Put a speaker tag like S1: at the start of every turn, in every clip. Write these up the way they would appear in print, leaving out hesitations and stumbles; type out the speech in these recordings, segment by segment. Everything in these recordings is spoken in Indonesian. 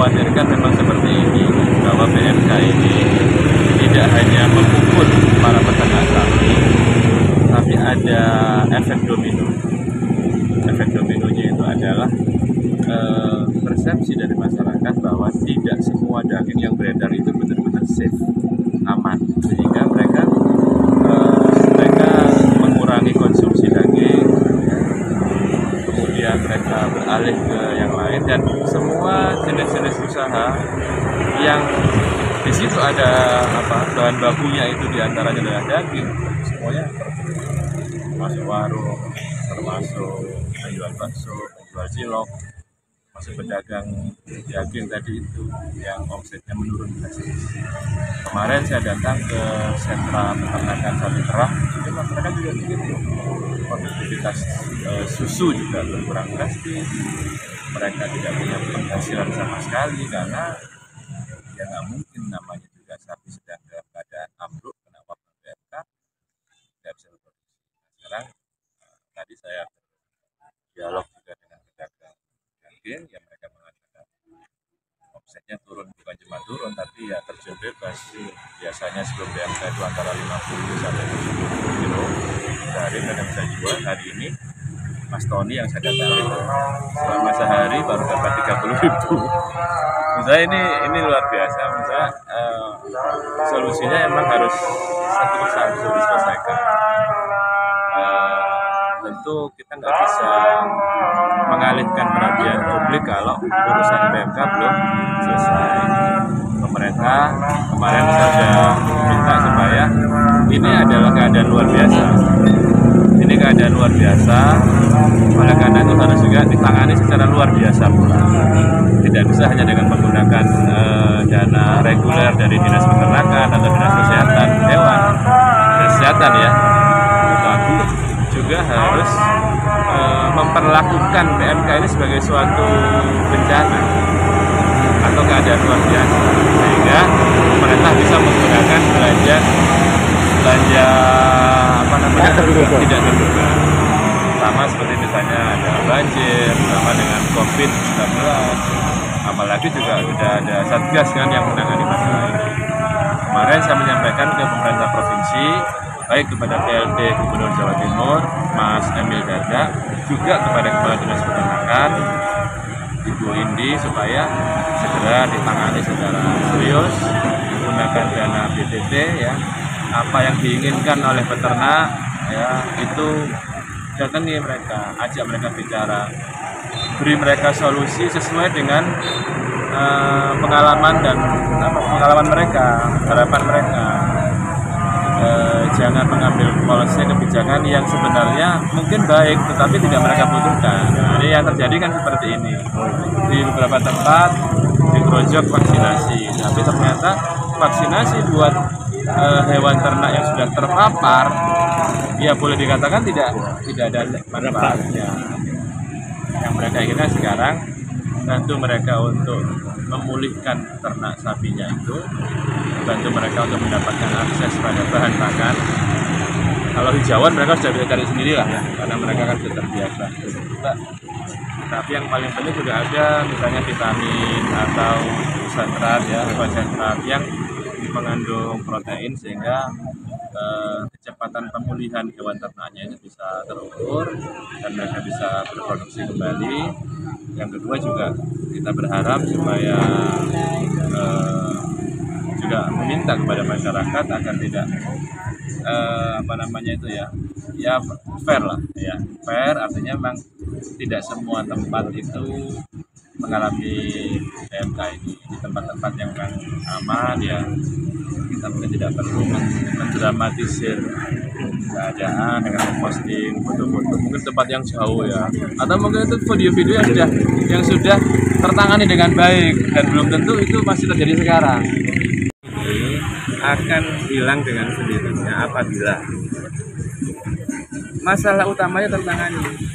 S1: dikhawatirkan memang seperti ini, bahwa PMK ini tidak hanya memukul para peternak sapi, tapi ada efek domino. Efek dominonya itu adalah persepsi dari masyarakat bahwa tidak semua daging yang beredar itu benar-benar safe, aman, sehingga mereka mengurangi konsumsi daging, kemudian mereka beralih ke yang lain, dan semua jenis-jenis usaha yang di situ ada bahan bakunya itu diantaranya adalah daging, semuanya termasuk warung, termasuk penjual bakso, penjual cilok, masuk pedagang daging tadi itu yang omsetnya menurun drastis. Kemarin saya datang ke sentra peternakan sapi perah, itu masyarakat juga begitu. Produktivitas susu juga berkurang drastis. Mereka tidak punya penghasilan sama sekali karena ya nggak mungkin, namanya juga sapi sedang dalam keadaan ambruk kena wabah PMK, tidak bisa berproduksi. Sekarang tadi saya dialog juga dengan pedagang daging yang mereka mengatakan omsetnya turun, bukan cuma turun tapi ya terjun bebas. Biasanya sebelum PMK itu antara 50 sampai 70 kilo sehari mereka bisa jual. Hari ini Mas Tony yang saya datangi selama sehari baru dapat 30.000. Misalnya ini luar biasa. Misalnya solusinya emang harus satu persatu diselesaikan. Tentu kita nggak bisa mengalihkan perhatian publik kalau urusan PMK belum selesai. Pemerintah kemarin saya sudah minta supaya ini adalah keadaan luar biasa. Ini keadaan luar biasa, oleh karena itu harus juga ditangani secara luar biasa pula. Tidak bisa hanya dengan menggunakan dana reguler dari Dinas Peternakan atau Dinas Kesehatan Hewan, Kesehatan ya, tetapi juga harus memperlakukan PMK ini sebagai suatu bencana atau keadaan luar biasa, sehingga pemerintah bisa menggunakan belanja tidak terduga, sama seperti misalnya ada banjir, sama dengan COVID-19, apalagi juga sudah ada Satgas kan yang menangani masalah ini. Kemarin saya menyampaikan ke pemerintah provinsi, baik kepada PLT Gubernur Jawa Timur, Mas Emil Dardak, juga kepada Kepala Dinas Peternakan, Ibu Indi, supaya segera ditangani secara serius, menggunakan dana BPT ya. Apa yang diinginkan oleh peternak ya, itu datangi mereka, ajak mereka bicara, beri mereka solusi sesuai dengan pengalaman mereka, harapan mereka. Jangan mengambil polisi kebijakan yang sebenarnya mungkin baik tetapi tidak mereka butuhkan. Ini yang terjadi kan seperti ini di beberapa tempat, dikerojok vaksinasi, tapi ternyata vaksinasi buat hewan ternak yang sudah terpapar ya boleh dikatakan tidak ada manfaatnya. Yang mereka inginkan sekarang bantu mereka untuk memulihkan ternak sapinya itu, bantu mereka untuk mendapatkan akses pada bahan pakan. Kalau hijauan mereka sudah bisa cari sendiri lah ya, karena mereka kan sudah terbiasa. Tapi yang paling penting juga ada misalnya vitamin atau konsentrat ya, konsentrat yang mengandung protein sehingga kecepatan pemulihan hewan ternaknya ini bisa terukur dan mereka bisa berproduksi kembali. Yang kedua juga kita berharap supaya juga meminta kepada masyarakat agar tidak ya fair lah ya, fair artinya memang tidak semua tempat itu mengalami PMK ini. Di tempat-tempat yang memang aman ya kita mungkin tidak perlu mendramatisir keadaan dengan posting foto-foto, mungkin tempat yang jauh ya, atau mungkin itu video-video yang sudah tertangani dengan baik dan belum tentu itu masih terjadi sekarang. Ini akan hilang dengan sendirinya apabila masalah utamanya tertangani.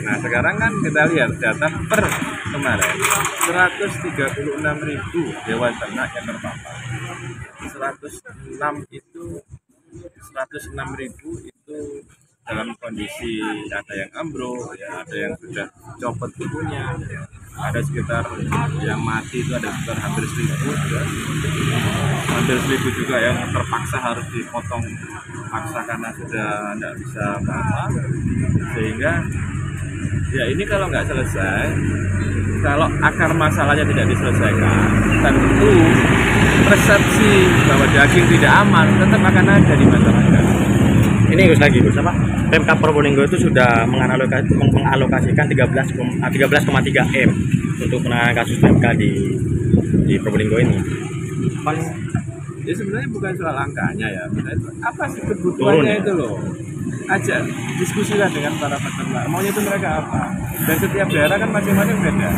S1: Nah sekarang kan kita lihat data per kemarin 136.000 hewan ternak yang terpapar. 106.000 itu dalam kondisi ada yang ambruk, ya, ada yang sudah copot tubuhnya. ada sekitar yang mati itu ada sekitar hampir 1.000 ya. Hampir 1.000 juga yang terpaksa harus dipotong paksa karena sudah tidak bisa apa, sehingga ya ini kalau nggak selesai, kalau akar masalahnya tidak diselesaikan, tentu persepsi bahwa daging tidak aman tetap akan ada di masyarakat.
S2: Ini Gus lagi Gus apa? Pemkab Probolinggo itu sudah mengalokasikan 13,3 M untuk penanganan kasus PMK di Probolinggo ini.
S1: Ya sebenarnya bukan soal angkanya ya, apa sih kebutuhannya itu loh. Ajak diskusilah dengan para peternak, maunya itu mereka apa, dan setiap daerah kan masing-masing beda.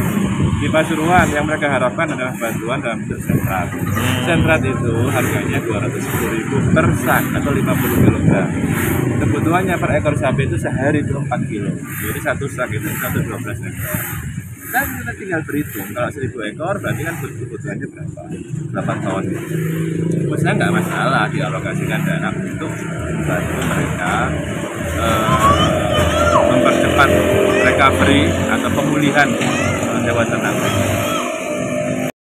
S1: Di Pasuruan yang mereka harapkan adalah bantuan dalam bentuk sentrat. Sentrat itu harganya 210.000 per sak atau 50 kg. Kebutuhannya per ekor sapi itu sehari itu 4 kilo, jadi satu sak itu 112 ekor. Dan kita tinggal berhitung, kalau 1.000 ekor berarti kan kebutuhannya berapa ton. Maksudnya nggak masalah dialokasikan dana untuk bantu mereka mempercepat recovery atau pemulihan hewan ternak.